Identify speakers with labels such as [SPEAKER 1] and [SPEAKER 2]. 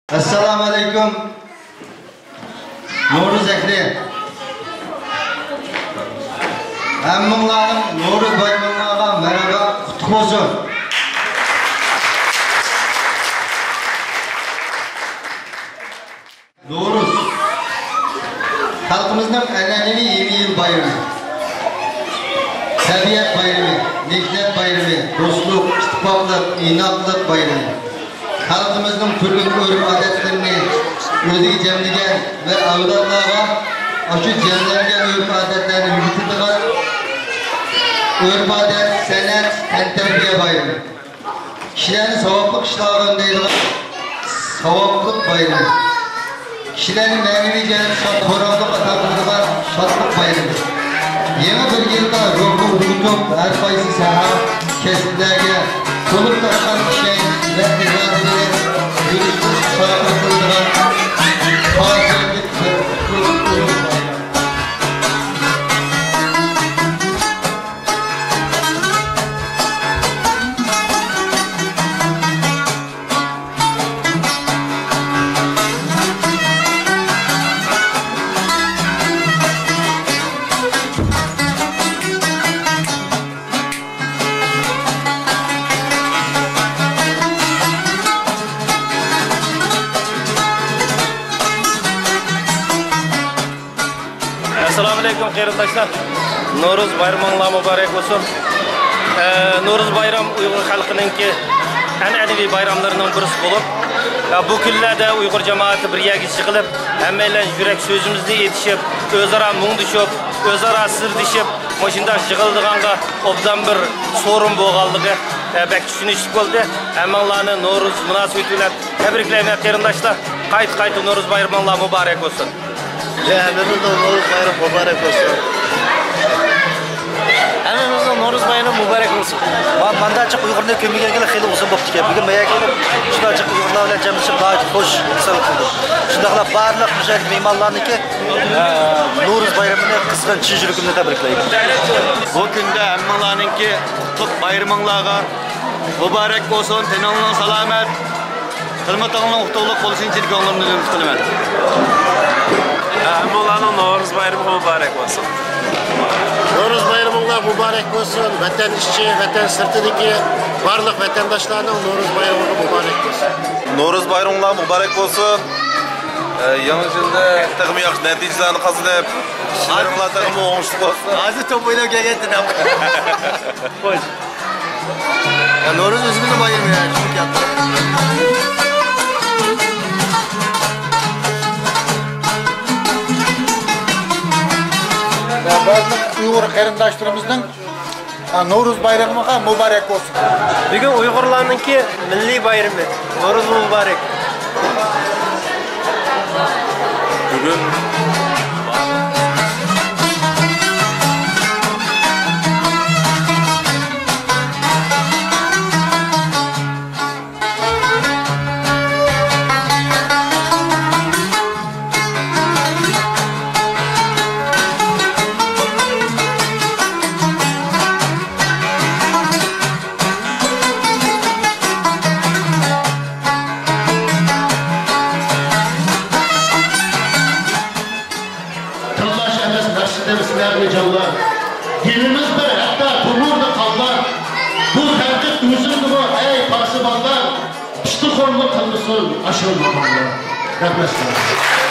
[SPEAKER 1] Assalamu alaikum. No'ruz akli. Hammanglarning No'ruz bayramlariga merhaba, qutlug' bo'lsin. No'ruz xalqimizning an'anaviy yil bayrami. Tabiat bayrami, mehnat bayrami, do'stlik, ittifoqlik, inoqlik bayrami. Xalqimizning turli urf-odatlarini o'ziga jamlagan va avlodlarga shu jamlangan urf-odatlarni yuritidigan urf-odat, san'at, tantarbiya bayrami. Kishilarni savobli ishlarga undaydigan savoblik bayrami. Kishilarni ma'naviy jihatdan shodlik ato qiladigan shodlik bayrami. Yangi bir yilda ruhni unutib, har qaysi soha kasblarga to'liq toshgan kishilar va irodani yurishni sodir qiladigan hozirgi
[SPEAKER 2] Assalamu alaikum qarindoshlar. No'ruz bayraminglar muborak bo'lsin. No'ruz bayram Uyg'ur xalqininki an'anaviy bayramlarining birisi bo'lib, bu kunlarda Uyg'ur jamoati birga chiqilib, hammalar yurak so'zimizni aytishib, o'zaro mungdishib, o'zaro sirdishib, mashunda yig'ildiganga obdan bir so'rin bo'lganligi bak tushunishib bo'ldi. Hammanglarni No'ruz munosabati bilan tabriklayman qarindoshlar. Qayt No'ruz bayraminglar muborak bo'lsin.
[SPEAKER 3] Hemimizde No'ruz bayramı mübarek olsun. Hemimizde No'ruz bayramı mübarek olsun. Manda açık Uygur'un kömüge gelip xeyli uzun boptu ki. Bugün maya gelip şurada açık Uygurlarla cemleşip daha hoş insan kıldı. Şundakla barlıq müşahit mimarlarını ki No'ruz bayramını kısmen çiğcülükümle tebrikleyim.
[SPEAKER 4] Bu günde emmalaninki kutluq bayramыңlarga mübarek olsun. Tenonun salamet. Kılmatağının utuqluq olsun için gönlümden ümit kılman.
[SPEAKER 2] Hammalarning No'ruz bayrami muborak bo'lsin.
[SPEAKER 5] No'ruz bayramınlar mübarek olsun. Vatan işçi, vatan sırtındaki barlıq vatandaşlarının No'ruz bayramı mübarek olsun.
[SPEAKER 6] No'ruz bayramlar mübarek olsun. Yangi yilda tag'im yaxshi natijalarni qozonib, ishlarimiz tag'im o'ngishli bo'lsin.
[SPEAKER 3] Hozir top o'ynab kelgandim. Xo'sh. No'ruz o'zimizning bayramı ya, shu katta.
[SPEAKER 5] Bazı Uygur qarindoshlarımızın No'ruz bayramı mübarek olsun.
[SPEAKER 2] Bugün Uyg'urlarninki milliy bayrami. No'ruz muborak.
[SPEAKER 6] Bugun
[SPEAKER 5] canlar. Dilimiz bir hatta tururdu kallar. Bu tercih yüzündü bu ey pasibanlar. Pişti korlu kılmışsın aşırı bakanlar. Rahmetler.